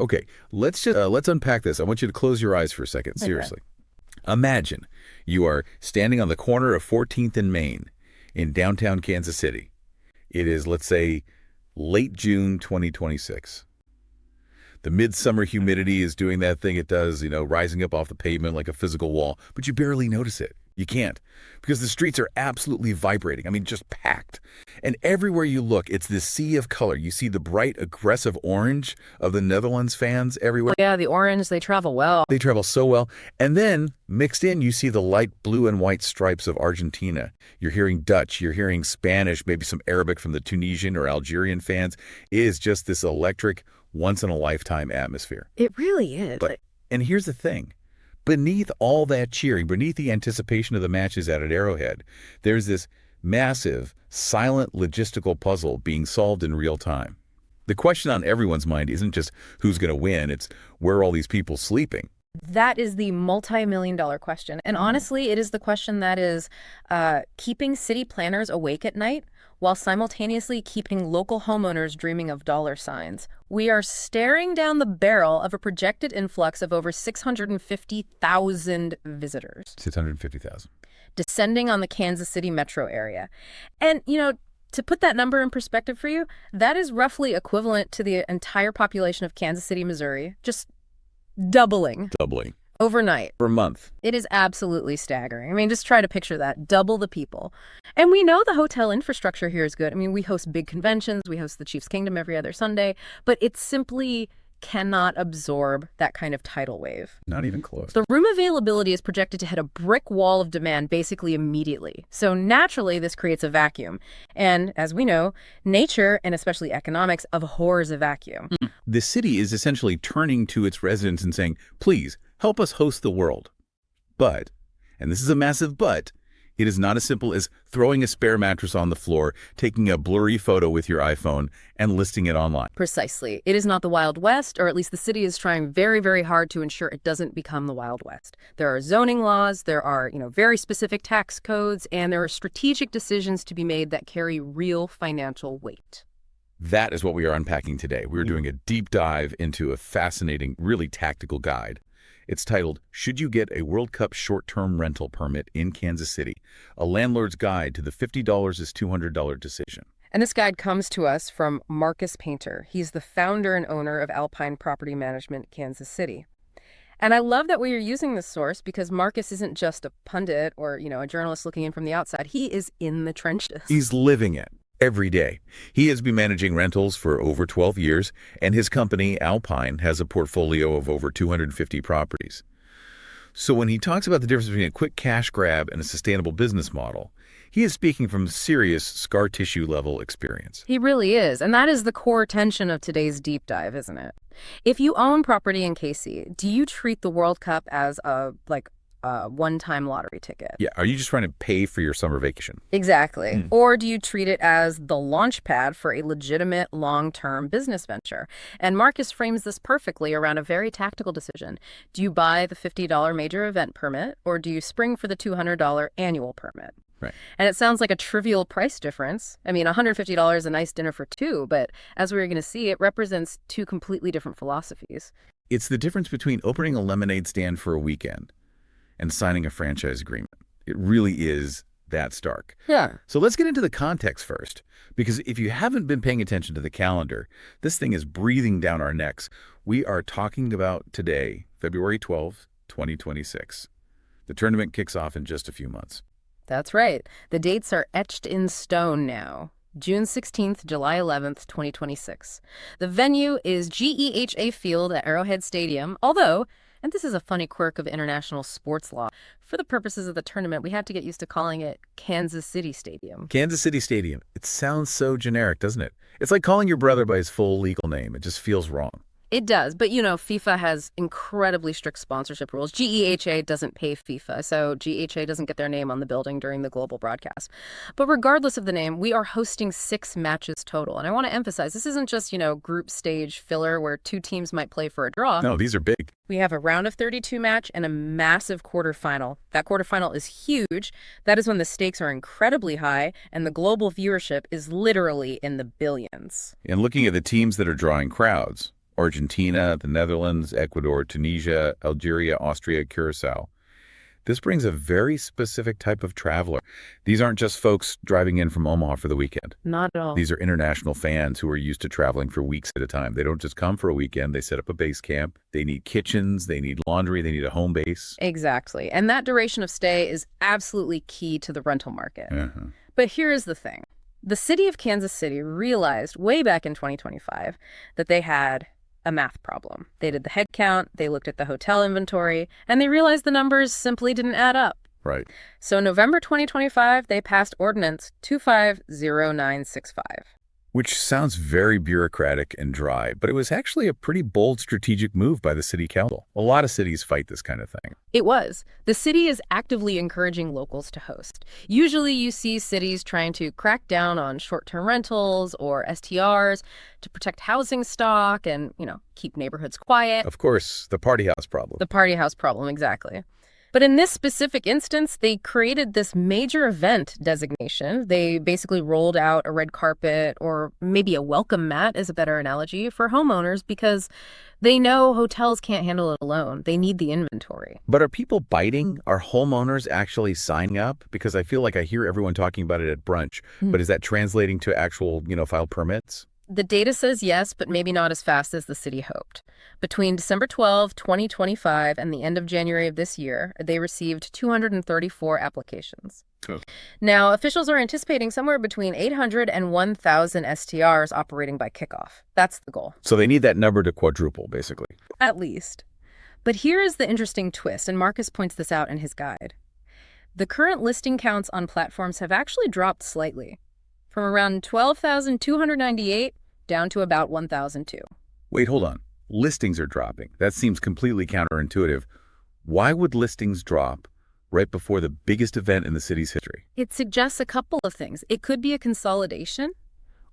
Okay, let's unpack this. I want you to close your eyes for a second, seriously. Imagine you are standing on the corner of 14th and Main in downtown Kansas City. It is, let's say, late June 2026. The midsummer humidity is doing that thing it does, rising up off the pavement like a physical wall, but you barely notice it. You can't, because the streets are absolutely vibrating. I mean, just packed. And everywhere you look, it's this sea of color. You see the bright, aggressive orange of the Netherlands fans everywhere. Yeah, the orange, they travel well. They travel so well. And then, mixed in, you see the light blue and white stripes of Argentina. You're hearing Dutch, you're hearing Spanish, maybe some Arabic from the Tunisian or Algerian fans. It is just this electric, once-in-a-lifetime atmosphere. It really is. And here's the thing. Beneath all that cheering, beneath the anticipation of the matches at Arrowhead, there's this massive, silent logistical puzzle being solved in real time. The question on everyone's mind isn't just who's going to win, it's where are all these people sleeping? That is the multi-million-dollar question. And honestly, it is the question that is keeping city planners awake at night while simultaneously keeping local homeowners dreaming of dollar signs. We are staring down the barrel of a projected influx of over 650,000 visitors. 650,000. Descending on the Kansas City metro area. And, to put that number in perspective for you, that is roughly equivalent to the entire population of Kansas City, Missouri, just doubling. Overnight. For a month. It is absolutely staggering. I mean, just try to picture that. Double the people. And we know the hotel infrastructure here is good. I mean, we host big conventions. We host the Chiefs Kingdom every other Sunday. But it simply cannot absorb that kind of tidal wave. Not even close. The room availability is projected to hit a brick wall of demand basically immediately. So naturally, this creates a vacuum. And as we know, nature, and especially economics, abhors a vacuum. The city is essentially turning to its residents and saying, please, help us host the world. But, and this is a massive but, it is not as simple as throwing a spare mattress on the floor, taking a blurry photo with your iPhone, and listing it online. Precisely. It is not the Wild West, or at least the city is trying very, very hard to ensure it doesn't become the Wild West. There are zoning laws, there are, very specific tax codes, and there are strategic decisions to be made that carry real financial weight. That is what we are unpacking today. We're doing a deep dive into a fascinating, really tactical guide. It's titled, Should You Get a World Cup Short-Term Rental Permit in Kansas City? A Landlord's Guide to the $50 is $200 Decision. And this guide comes to us from Marcus Painter. He's the founder and owner of Alpine Property Management, Kansas City. And I love that we are using this source because Marcus isn't just a pundit or, a journalist looking in from the outside. He is in the trenches. He's living it. Every day. He has been managing rentals for over 12 years, and his company, Alpine, has a portfolio of over 250 properties. So when he talks about the difference between a quick cash grab and a sustainable business model, he is speaking from serious scar tissue level experience. He really is. And that is the core tension of today's deep dive, isn't it? If you own property in KC, do you treat the World Cup as a one-time lottery ticket? Yeah, are you just trying to pay for your summer vacation? Exactly. Or do you treat it as the launch pad for a legitimate long-term business venture? And Marcus frames this perfectly around a very tactical decision. Do you buy the $50 major event permit, or do you spring for the $200 annual permit? Right. And it sounds like a trivial price difference. I mean, $150 is a nice dinner for two, but as we're going to see, it represents two completely different philosophies. It's the difference between opening a lemonade stand for a weekend and signing a franchise agreement. It really is that stark. Yeah. So let's get into the context first, because if you haven't been paying attention to the calendar, this thing is breathing down our necks. We are talking about today, February 12th, 2026. The tournament kicks off in just a few months. That's right. The dates are etched in stone now. June 16th, July 11th, 2026. The venue is GEHA Field at Arrowhead Stadium, although, and this is a funny quirk of international sports law, for the purposes of the tournament, we had to get used to calling it Kansas City Stadium. Kansas City Stadium. It sounds so generic, doesn't it? It's like calling your brother by his full legal name. It just feels wrong. It does, but FIFA has incredibly strict sponsorship rules. GEHA doesn't pay FIFA, so GEHA doesn't get their name on the building during the global broadcast. But regardless of the name, we are hosting 6 matches total. And I want to emphasize, this isn't just, group stage filler where 2 teams might play for a draw. No, these are big. We have a round of 32 match and a massive quarterfinal. That quarterfinal is huge. That is when the stakes are incredibly high and the global viewership is literally in the billions. And looking at the teams that are drawing crowds, Argentina, the Netherlands, Ecuador, Tunisia, Algeria, Austria, Curacao. This brings a very specific type of traveler. These aren't just folks driving in from Omaha for the weekend. Not at all. These are international fans who are used to traveling for weeks at a time. They don't just come for a weekend. They set up a base camp. They need kitchens. They need laundry. They need a home base. Exactly. And that duration of stay is absolutely key to the rental market. Uh-huh. But here's the thing. The city of Kansas City realized way back in 2025 that they had a math problem. They did the head count, they looked at the hotel inventory, and they realized the numbers simply didn't add up. Right. So November 2025, they passed Ordinance 250965. Which sounds very bureaucratic and dry, but it was actually a pretty bold strategic move by the city council. A lot of cities fight this kind of thing. It was. The city is actively encouraging locals to host. Usually you see cities trying to crack down on short-term rentals or STRs to protect housing stock and, keep neighborhoods quiet. Of course, the party house problem. The party house problem, exactly. But in this specific instance, they created this major event designation. They basically rolled out a red carpet, or maybe a welcome mat is a better analogy, for homeowners because they know hotels can't handle it alone. They need the inventory. But are people biting? Are homeowners actually signing up? Because I feel like I hear everyone talking about it at brunch, but is that translating to actual, filed permits? The data says yes, but maybe not as fast as the city hoped. Between December 12, 2025 and the end of January of this year, they received 234 applications. Oh. Now, officials are anticipating somewhere between 800 and 1,000 STRs operating by kickoff. That's the goal. So they need that number to quadruple, basically. At least. But here is the interesting twist, and Marcus points this out in his guide. The current listing counts on platforms have actually dropped slightly, from around 12,298 down to about 1,002. Wait, hold on. Listings are dropping. That seems completely counterintuitive. Why would listings drop right before the biggest event in the city's history? It suggests a couple of things. It could be a consolidation,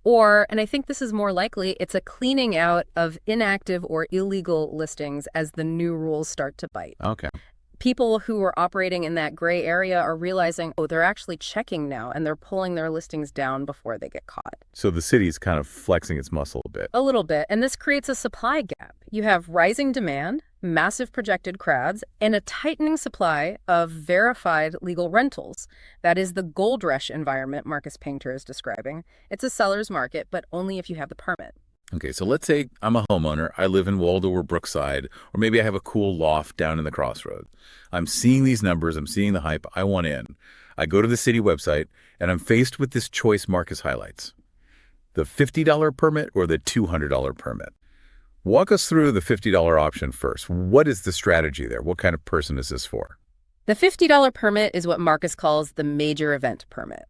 or, and I think this is more likely, it's a cleaning out of inactive or illegal listings as the new rules start to bite. Okay. People who are operating in that gray area are realizing, they're actually checking now, and they're pulling their listings down before they get caught. So the city's kind of flexing its muscle a bit. A little bit, and this creates a supply gap. You have rising demand, massive projected crowds, and a tightening supply of verified legal rentals. That is the gold rush environment Marcus Painter is describing. It's a seller's market, but only if you have the permit. Okay, so let's say I'm a homeowner. I live in Waldo or Brookside, or maybe I have a cool loft down in the Crossroads. I'm seeing these numbers. I'm seeing the hype. I want in. I go to the city website, and I'm faced with this choice Marcus highlights. The $50 permit or the $200 permit? Walk us through the $50 option first. What is the strategy there? What kind of person is this for? The $50 permit is what Marcus calls the major event permit.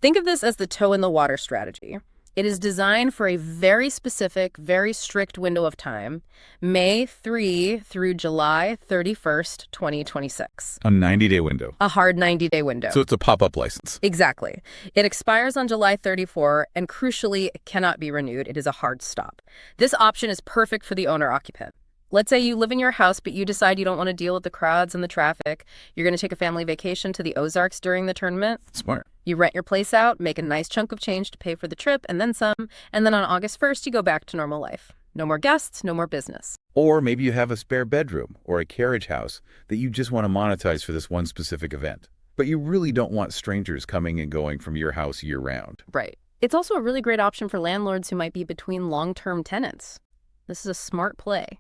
Think of this as the toe-in-the-water strategy. It is designed for a very specific, very strict window of time, May 3 through July 31st, 2026. A 90-day window. A hard 90-day window. So it's a pop-up license. Exactly. It expires on July 34, and crucially, it cannot be renewed. It is a hard stop. This option is perfect for the owner-occupant. Let's say you live in your house, but you decide you don't want to deal with the crowds and the traffic. You're going to take a family vacation to the Ozarks during the tournament. Smart. You rent your place out, make a nice chunk of change to pay for the trip, and then some. And then on August 1st, you go back to normal life. No more guests, no more business. Or maybe you have a spare bedroom or a carriage house that you just want to monetize for this one specific event. But you really don't want strangers coming and going from your house year-round. Right. It's also a really great option for landlords who might be between long-term tenants. This is a smart play.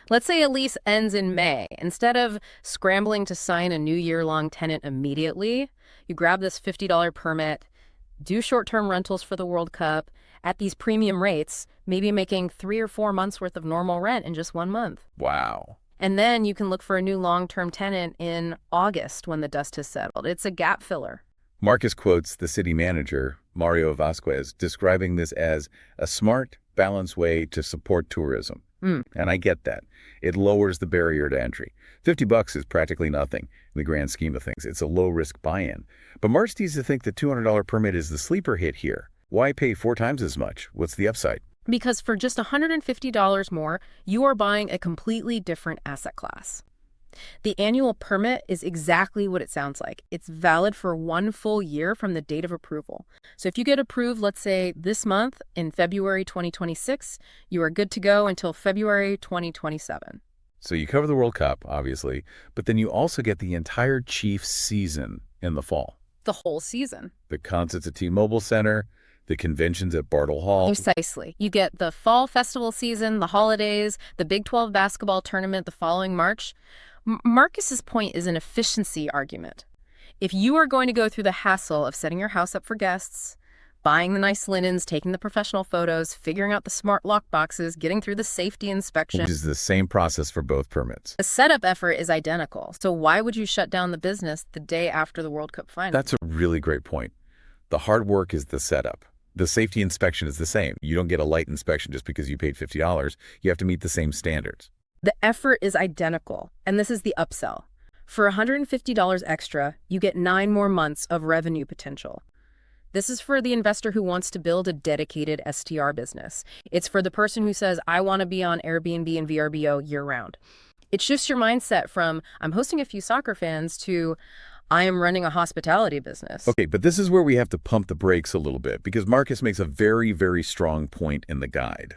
Let's say a lease ends in May. Instead of scrambling to sign a new year-long tenant immediately, you grab this $50 permit, do short-term rentals for the World Cup at these premium rates, maybe making 3 or 4 months worth of normal rent in just 1 month. Wow. And then you can look for a new long-term tenant in August when the dust has settled. It's a gap filler. Marcus quotes the city manager, Mario Vasquez, describing this as a smart, balanced way to support tourism. And I get that. It lowers the barrier to entry. $50 is practically nothing in the grand scheme of things. It's a low-risk buy-in. But March seems to think the $200 permit is the sleeper hit here. Why pay 4 times as much? What's the upside? Because for just $150 more, you are buying a completely different asset class. The annual permit is exactly what it sounds like. It's valid for 1 full year from the date of approval. So if you get approved, let's say this month in February 2026, you are good to go until February 2027. So you cover the World Cup, obviously, but then you also get the entire Chiefs season in the fall. The whole season. The concerts at T-Mobile Center, the conventions at Bartle Hall. Precisely. You get the fall festival season, the holidays, the Big 12 basketball tournament the following March. Marcus's point is an efficiency argument. If you are going to go through the hassle of setting your house up for guests, buying the nice linens, taking the professional photos, figuring out the smart lock boxes, getting through the safety inspection. Which is the same process for both permits. The setup effort is identical. So why would you shut down the business the day after the World Cup final? That's a really great point. The hard work is the setup. The safety inspection is the same. You don't get a light inspection just because you paid $50. You have to meet the same standards. The effort is identical, and this is the upsell. For $150 extra, you get 9 more months of revenue potential. This is for the investor who wants to build a dedicated STR business. It's for the person who says, I want to be on Airbnb and VRBO year-round. It shifts your mindset from, I'm hosting a few soccer fans, to, I am running a hospitality business. Okay, but this is where we have to pump the brakes a little bit, because Marcus makes a very, very strong point in the guide.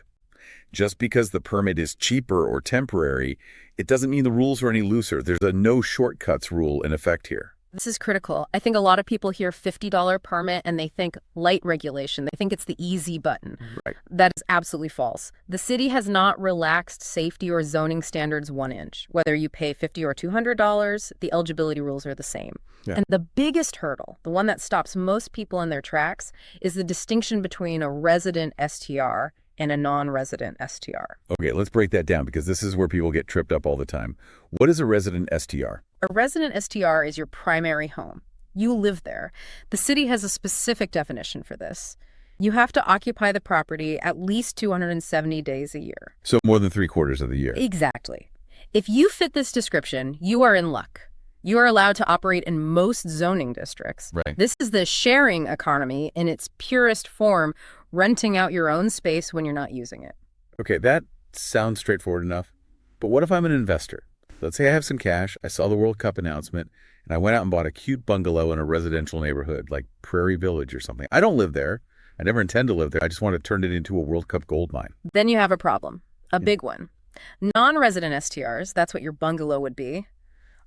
Just because the permit is cheaper or temporary, it doesn't mean the rules are any looser. There's a no shortcuts rule in effect here. This is critical. I think a lot of people hear $50 permit and they think light regulation. They think it's the easy button. Right. That is absolutely false. The city has not relaxed safety or zoning standards 1 inch. Whether you pay $50 or $200, the eligibility rules are the same. Yeah. And the biggest hurdle, the one that stops most people in their tracks, is the distinction between a resident STR and a non-resident STR. Okay, let's break that down, because this is where people get tripped up all the time. What is a resident STR? A resident STR is your primary home. You live there. The city has a specific definition for this. You have to occupy the property at least 270 days a year. So more than 3/4 of the year. Exactly. If you fit this description, you are in luck. You are allowed to operate in most zoning districts. Right. This is the sharing economy in its purest form, renting out your own space when you're not using it. Okay, that sounds straightforward enough. But what if I'm an investor? Let's say I have some cash, I saw the World Cup announcement, and I went out and bought a cute bungalow in a residential neighborhood like Prairie Village or something. I don't live there. I never intend to live there. I just want to turn it into a World Cup gold mine. Then you have a problem, a big one. Non-resident STRs, that's what your bungalow would be,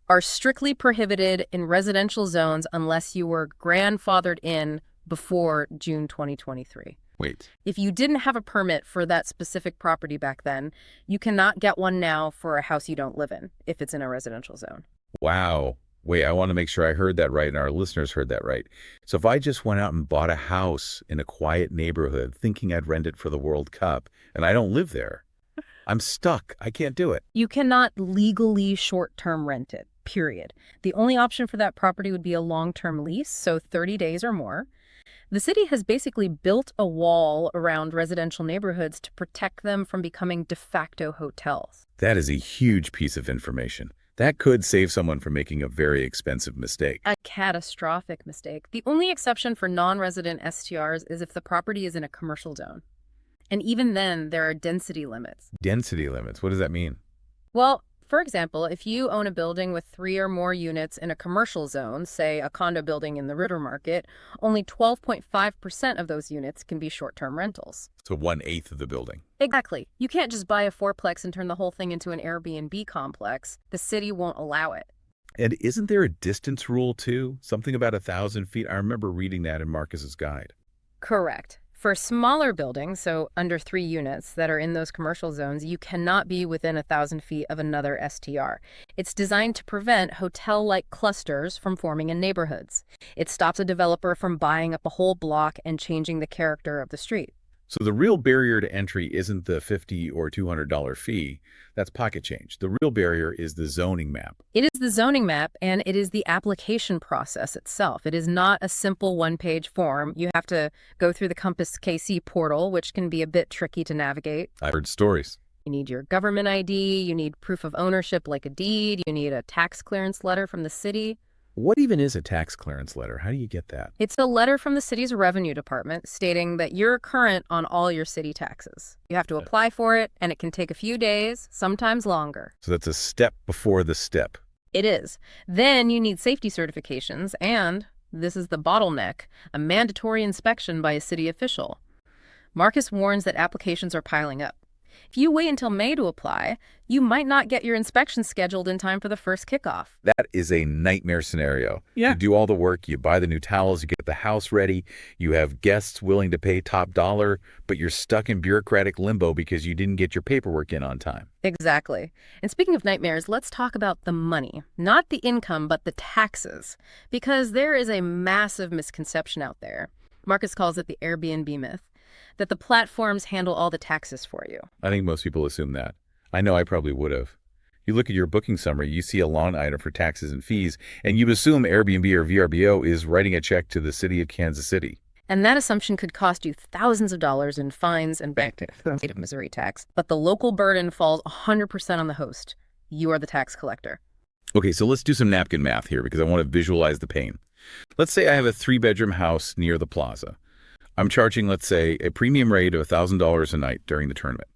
are strictly prohibited in residential zones unless you were grandfathered in before June 2023. Wait. If you didn't have a permit for that specific property back then, you cannot get one now for a house you don't live in if it's in a residential zone. Wow. Wait, I want to make sure I heard that right and our listeners heard that right. So if I just went out and bought a house in a quiet neighborhood thinking I'd rent it for the World Cup and I don't live there, I'm stuck. I can't do it. You cannot legally short-term rent it, period. The only option for that property would be a long-term lease, so 30 days or more. The city has basically built a wall around residential neighborhoods to protect them from becoming de facto hotels. That is a huge piece of information. That could save someone from making a very expensive mistake. A catastrophic mistake. The only exception for non-resident STRs is if the property is in a commercial zone. And even then, there are density limits. Density limits? What does that mean? Well, for example, if you own a building with 3 or more units in a commercial zone, say a condo building in the Ritter Market, only 12.5% of those units can be short-term rentals. So 1/8 of the building. Exactly. You can't just buy a fourplex and turn the whole thing into an Airbnb complex. The city won't allow it. And isn't there a distance rule too? Something about 1,000 feet? I remember reading that in Marcus's guide. Correct. For smaller buildings, so under 3 units that are in those commercial zones, you cannot be within 1,000 feet of another STR. It's designed to prevent hotel-like clusters from forming in neighborhoods. It stops a developer from buying up a whole block and changing the character of the street. So the real barrier to entry isn't the $50 or $200 fee. That's pocket change. The real barrier is the zoning map. It is the zoning map, and it is the application process itself. It is not a simple one-page form. You have to go through the Compass KC portal, which can be a bit tricky to navigate. I heard stories. You need your government ID, you need proof of ownership like a deed, you need a tax clearance letter from the city. What even is a tax clearance letter? How do you get that? It's a letter from the city's revenue department stating that you're current on all your city taxes. You have to apply for it, and it can take a few days, sometimes longer. So that's a step before the step. It is. Then you need safety certifications and, this is the bottleneck, a mandatory inspection by a city official. Marcus warns that applications are piling up. If you wait until May to apply, you might not get your inspection scheduled in time for the first kickoff. That is a nightmare scenario. Yeah. You do all the work, you buy the new towels, you get the house ready, you have guests willing to pay top dollar, but you're stuck in bureaucratic limbo because you didn't get your paperwork in on time. Exactly. And speaking of nightmares, let's talk about the money. Not the income, but the taxes. Because there is a massive misconception out there. Marcus calls it the Airbnb myth, that the platforms handle all the taxes for you. I think most people assume that. I know I probably would have. You look at your booking summary, you see a line item for taxes and fees, and you assume Airbnb or VRBO is writing a check to the city of Kansas City. And that assumption could cost you thousands of dollars in fines and back to the state of Missouri tax. But the local burden falls 100% on the host. You are the tax collector. Okay, so let's do some napkin math here because I want to visualize the pain. Let's say I have a 3-bedroom house near the plaza. I'm charging, let's say, a premium rate of $1,000 a night during the tournament.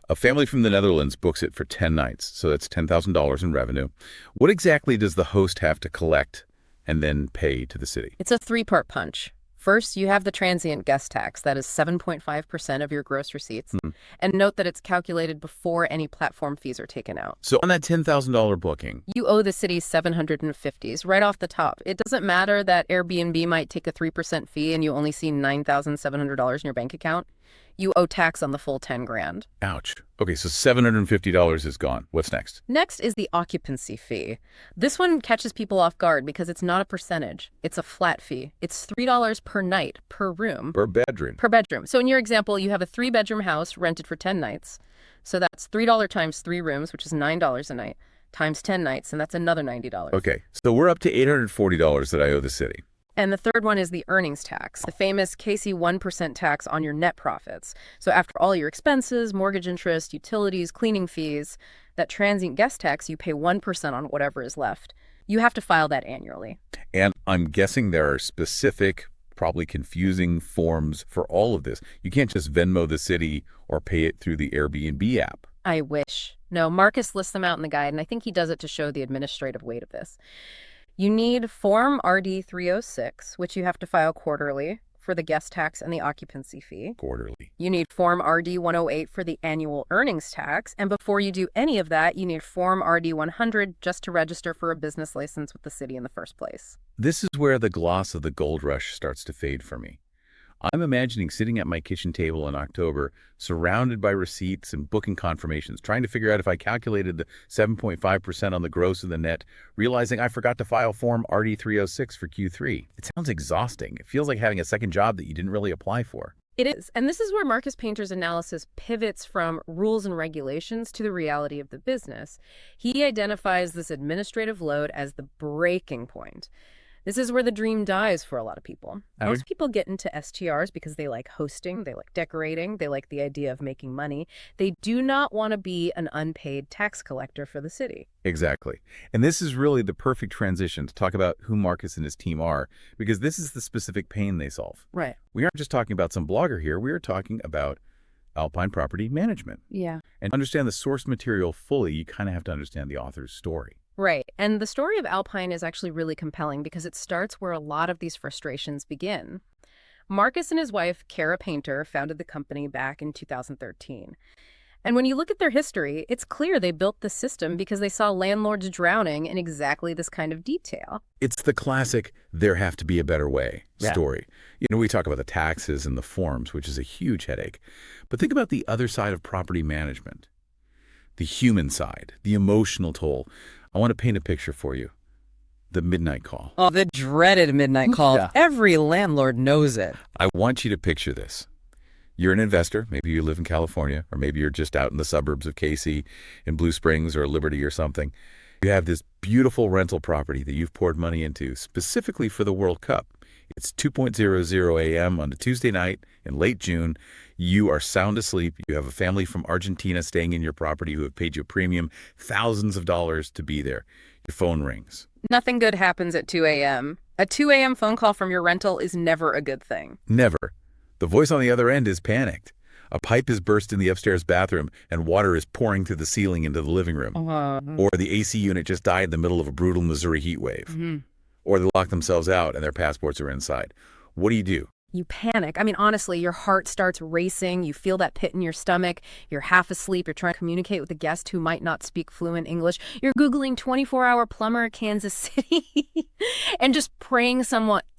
A family from the Netherlands books it for 10 nights, so that's $10,000 in revenue. What exactly does the host have to collect and then pay to the city? It's a 3-part punch. First, you have the transient guest tax. That is 7.5% of your gross receipts. And note that it's calculated before any platform fees are taken out. So on that $10,000 booking, You owe the city $750 right off the top. It doesn't matter that Airbnb might take a 3% fee and you only see $9,700 in your bank account. You owe tax on the full 10 grand. ouch. Okay, so $750 is gone. What's next? Next is the occupancy fee. This one catches people off guard because it's not a percentage. It's a flat fee. It's $3 per night, per room, Per bedroom. per bedroom. So in your example, you have a 3-bedroom house rented for 10 nights. So that's $3 times 3 rooms, which is $9 a night, times 10 nights, and that's another $90. Okay, so we're up to $840 that I owe the city. And the third one is the earnings tax, the famous KC 1% tax on your net profits. So after all your expenses, mortgage interest, utilities, cleaning fees, that transient guest tax, you pay 1% on whatever is left. You have to file that annually. And I'm guessing there are specific, probably confusing forms for all of this. You can't just Venmo the city or pay it through the Airbnb app. I wish. No, Marcus lists them out in the guide, and I think he does it to show the administrative weight of this. You need Form RD 306, which you have to file quarterly for the guest tax and the occupancy fee. Quarterly. You need Form RD 108 for the annual earnings tax. And before you do any of that, you need Form RD 100 just to register for a business license with the city in the first place. This is where the gloss of the gold rush starts to fade for me. I'm imagining sitting at my kitchen table in October, surrounded by receipts and booking confirmations, trying to figure out if I calculated the 7.5% on the gross and the net, realizing I forgot to file Form RD 306 for Q3. It sounds exhausting. It feels like having a second job that you didn't really apply for. It is. And this is where Marcus Painter's analysis pivots from rules and regulations to the reality of the business. He identifies this administrative load as the breaking point. This is where the dream dies for a lot of people. Most people get into STRs because they like hosting, they like decorating, they like the idea of making money. They do not want to be an unpaid tax collector for the city. Exactly. And this is really the perfect transition to talk about who Marcus and his team are, because this is the specific pain they solve. Right. We aren't just talking about some blogger here. We are talking about Alpine property management. Yeah. And to understand the source material fully, you kind of have to understand the author's story. Right. And the story of Alpine is actually really compelling because it starts where a lot of these frustrations begin. Marcus and his wife, Kara Painter, founded the company back in 2013. And when you look at their history, it's clear they built the system because they saw landlords drowning in exactly this kind of detail. It's the classic "there have to be a better way" Yeah. story. You know, we talk about the taxes and the forms, which is a huge headache. But think about the other side of property management, the human side, the emotional toll. I want to paint a picture for you. The midnight call. Oh, the dreaded midnight call. Yeah. Every landlord knows it. I want you to picture this. You're an investor. Maybe you live in California, or maybe you're just out in the suburbs of KC in Blue Springs or Liberty or something. You have this beautiful rental property that you've poured money into specifically for the World Cup. It's 2:00 a.m. on a Tuesday night in late June. You are sound asleep. You have a family from Argentina staying in your property who have paid you a premium, thousands of dollars to be there. Your phone rings. Nothing good happens at 2 a.m. A 2 a.m. phone call from your rental is never a good thing. Never. The voice on the other end is panicked. A pipe has burst in the upstairs bathroom and water is pouring through the ceiling into the living room. Or the AC unit just died in the middle of a brutal Missouri heat wave. Or they lock themselves out and their passports are inside. What do you do? You panic. I mean, honestly, your heart starts racing. You feel that pit in your stomach. You're half asleep. You're trying to communicate with a guest who might not speak fluent English. You're Googling 24-hour plumber Kansas City and just praying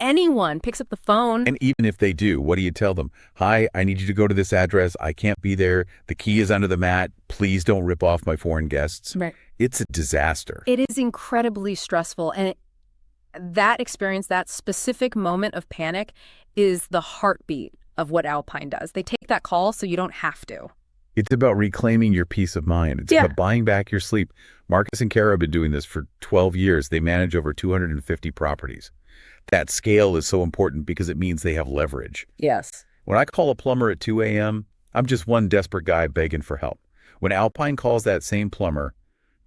anyone picks up the phone. And even if they do, what do you tell them? Hi, I need you to go to this address. I can't be there. The key is under the mat. Please don't rip off my foreign guests. Right. It's a disaster. It is incredibly stressful. And that experience, that specific moment of panic, is the heartbeat of what Alpine does. They take that call so you don't have to. It's about reclaiming your peace of mind. It's about buying back your sleep. Marcus and Kara have been doing this for 12 years. They manage over 250 properties. That scale is so important because it means they have leverage. Yes. When I call a plumber at 2 a.m., I'm just one desperate guy begging for help. When Alpine calls that same plumber,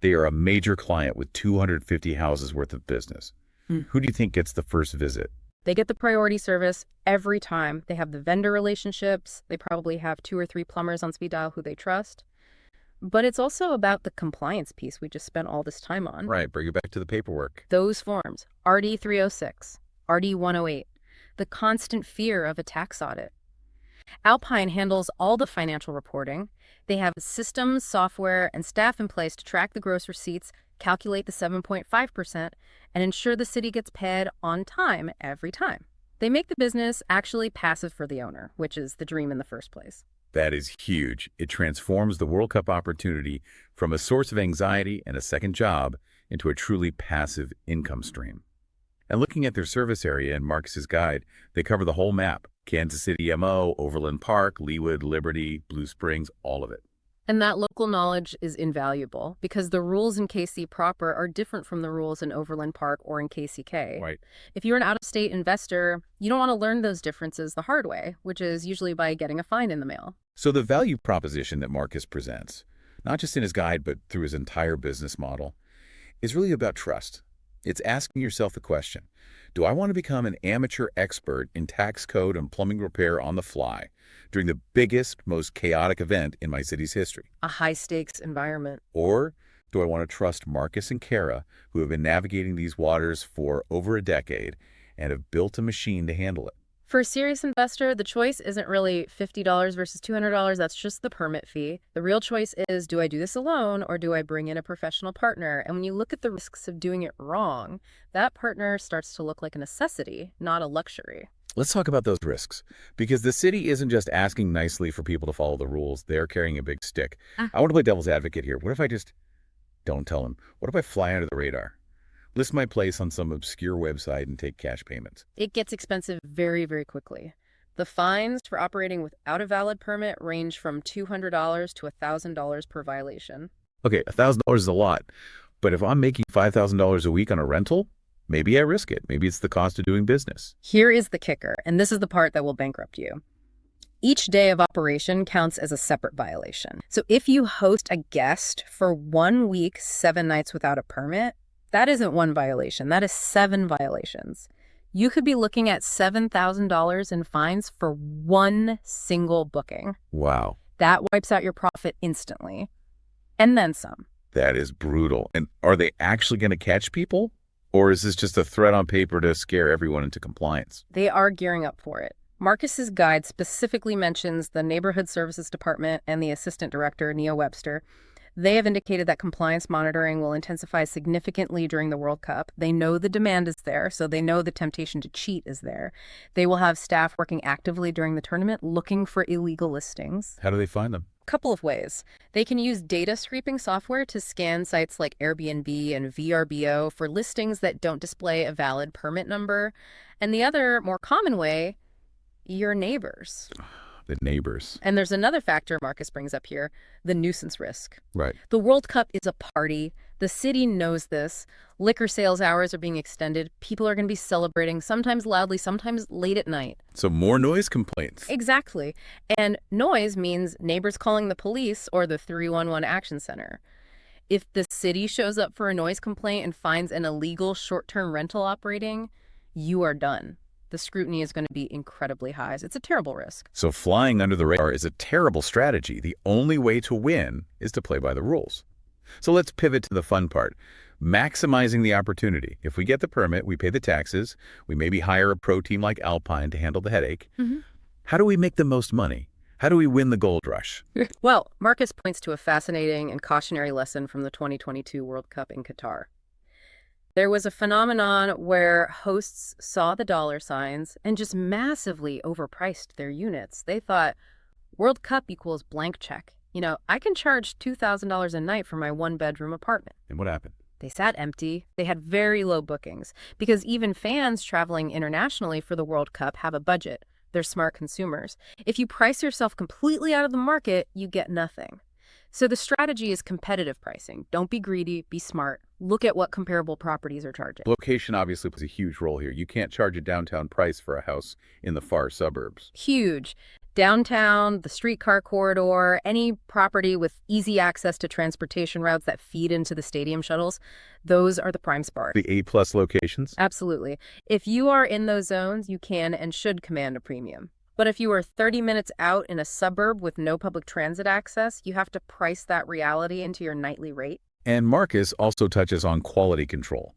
they are a major client with 250 houses worth of business. Who do you think gets the first visit? They get the priority service every time. They have the vendor relationships. They probably have 2 or 3 plumbers on speed dial who they trust. But it's also about the compliance piece we just spent all this time on. Right, bring it back to the paperwork. Those forms, RD 306, RD 108, the constant fear of a tax audit. Alpine handles all the financial reporting. They have systems, software, and staff in place to track the gross receipts, calculate the 7.5%, and ensure the city gets paid on time every time. They make the business actually passive for the owner, which is the dream in the first place. That is huge. It transforms the World Cup opportunity from a source of anxiety and a second job into a truly passive income stream. And looking at their service area in Marcus's guide, they cover the whole map. Kansas City MO, Overland Park, Leawood, Liberty, Blue Springs, all of it. And that local knowledge is invaluable because the rules in KC proper are different from the rules in Overland Park or in KCK. Right. If you're an out-of-state investor, you don't want to learn those differences the hard way, which is usually by getting a fine in the mail. So the value proposition that Marcus presents, not just in his guide but through his entire business model, is really about trust. It's asking yourself the question, do I want to become an amateur expert in tax code and plumbing repair on the fly during the biggest, most chaotic event in my city's history? A high-stakes environment. Or do I want to trust Marcus and Kara, who have been navigating these waters for over a decade and have built a machine to handle it? For a serious investor, the choice isn't really $50 versus $200. That's just the permit fee. The real choice is, do I do this alone or do I bring in a professional partner? And when you look at the risks of doing it wrong, that partner starts to look like a necessity, not a luxury. Let's talk about those risks, because the city isn't just asking nicely for people to follow the rules. They're carrying a big stick. I want to play devil's advocate here. What if I just don't tell them? What if I fly under the radar? List my place on some obscure website and take cash payments. It gets expensive very, very quickly. The fines for operating without a valid permit range from $200 to $1,000 per violation. Okay, $1,000 is a lot, but if I'm making $5,000 a week on a rental, maybe I risk it. Maybe it's the cost of doing business. Here is the kicker, and this is the part that will bankrupt you. Each day of operation counts as a separate violation. So if you host a guest for 1 week, 7 nights without a permit, that isn't one violation. That is 7 violations. You could be looking at $7,000 in fines for one single booking. Wow. That wipes out your profit instantly. And then some. That is brutal. And are they actually going to catch people? Or is this just a threat on paper to scare everyone into compliance? They are gearing up for it. Marcus's guide specifically mentions the Neighborhood Services Department and the Assistant Director, Neo Webster. They have indicated that compliance monitoring will intensify significantly during the World Cup. They know the demand is there, so they know the temptation to cheat is there. They will have staff working actively during the tournament looking for illegal listings. How do they find them? Couple of ways. They can use data scraping software to scan sites like Airbnb and VRBO for listings that don't display a valid permit number. And the other, more common way, your neighbors. The neighbors. And there's another factor Marcus brings up here, the nuisance risk. Right. The World Cup is a party. The city knows this. Liquor sales hours are being extended. People are going to be celebrating, sometimes loudly, sometimes late at night. So more noise complaints. Exactly. And noise means neighbors calling the police or the 311 action center. If the city shows up for a noise complaint and finds an illegal short-term rental operating, you are done. The scrutiny is going to be incredibly high. It's a terrible risk. So flying under the radar is a terrible strategy. The only way to win is to play by the rules. So let's pivot to the fun part. Maximizing the opportunity. If we get the permit, we pay the taxes, we maybe hire a pro team like Alpine to handle the headache. How do we make the most money? How do we win the gold rush? Well, Marcus points to a fascinating and cautionary lesson from the 2022 World Cup in Qatar. There was a phenomenon where hosts saw the dollar signs and just massively overpriced their units. They thought, World Cup equals blank check. I can charge $2,000 a night for my one-bedroom apartment. And what happened? They sat empty. They had very low bookings because even fans traveling internationally for the World Cup have a budget. They're smart consumers. If you price yourself completely out of the market, you get nothing. So the strategy is competitive pricing. Don't be greedy, be smart. Look at what comparable properties are charging. Location obviously plays a huge role here. You can't charge a downtown price for a house in the far suburbs. Huge. Downtown, the streetcar corridor, any property with easy access to transportation routes that feed into the stadium shuttles, those are the prime spots. The A-plus locations? Absolutely. If you are in those zones, you can and should command a premium. But if you are 30 minutes out in a suburb with no public transit access, you have to price that reality into your nightly rate. And Marcus also touches on quality control.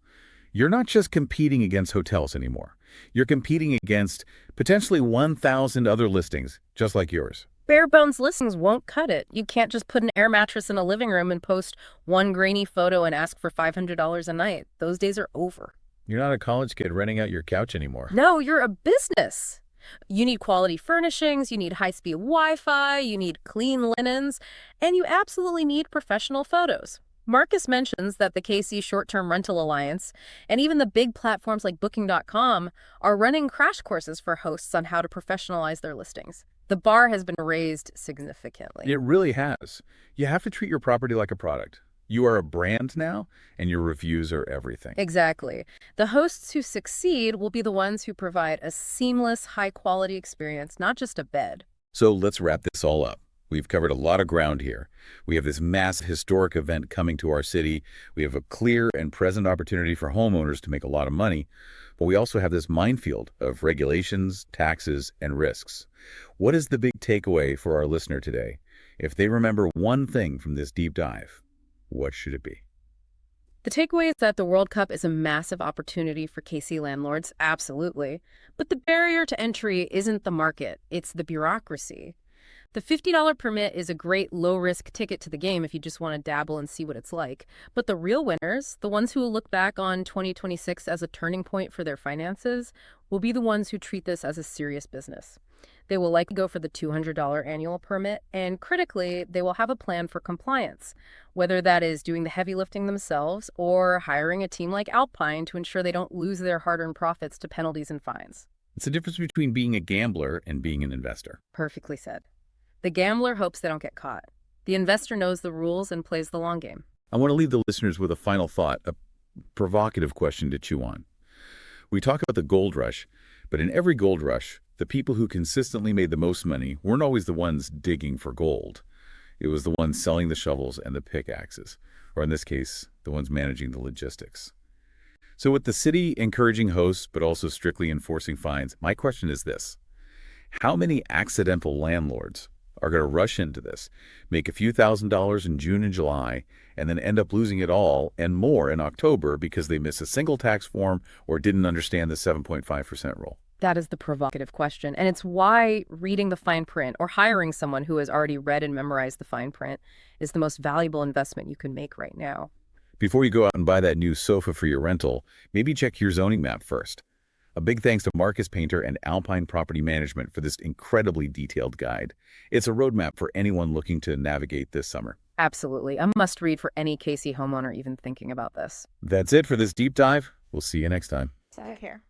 You're not just competing against hotels anymore. You're competing against potentially 1,000 other listings, just like yours. Bare bones listings won't cut it. You can't just put an air mattress in a living room and post one grainy photo and ask for $500 a night. Those days are over. You're not a college kid renting out your couch anymore. No, you're a business. You need quality furnishings, you need high-speed Wi-Fi, you need clean linens, and you absolutely need professional photos. Marcus mentions that the KC Short-Term Rental Alliance and even the big platforms like Booking.com are running crash courses for hosts on how to professionalize their listings. The bar has been raised significantly. It really has. You have to treat your property like a product. You are a brand now, and your reviews are everything. Exactly. The hosts who succeed will be the ones who provide a seamless, high-quality experience, not just a bed. So let's wrap this all up. We've covered a lot of ground here. We have this massive historic event coming to our city. We have a clear and present opportunity for homeowners to make a lot of money. But we also have this minefield of regulations, taxes, and risks. What is the big takeaway for our listener today? If they remember one thing from this deep dive, what should it be? The takeaway is that the World Cup is a massive opportunity for KC landlords, absolutely. But the barrier to entry isn't the market, it's the bureaucracy. The $50 permit is a great low-risk ticket to the game if you just want to dabble and see what it's like. But the real winners, the ones who will look back on 2026 as a turning point for their finances, will be the ones who treat this as a serious business. They will likely go for the $200 annual permit, and critically, they will have a plan for compliance, whether that is doing the heavy lifting themselves or hiring a team like Alpine to ensure they don't lose their hard-earned profits to penalties and fines. It's the difference between being a gambler and being an investor. Perfectly said. The gambler hopes they don't get caught. The investor knows the rules and plays the long game. I want to leave the listeners with a final thought, a provocative question to chew on. We talk about the gold rush, but in every gold rush, the people who consistently made the most money weren't always the ones digging for gold. It was the ones selling the shovels and the pickaxes, or in this case, the ones managing the logistics. So with the city encouraging hosts, but also strictly enforcing fines, my question is this: how many accidental landlords are going to rush into this, make a few $1,000s in June and July, and then end up losing it all and more in October because they missed a single tax form or didn't understand the 7.5% rule? That is the provocative question, and it's why reading the fine print or hiring someone who has already read and memorized the fine print is the most valuable investment you can make right now. Before you go out and buy that new sofa for your rental, maybe check your zoning map first. A big thanks to Marcus Painter and Alpine Property Management for this incredibly detailed guide. It's a roadmap for anyone looking to navigate this summer. Absolutely. A must-read for any KC homeowner even thinking about this. That's it for this deep dive. We'll see you next time. Take care.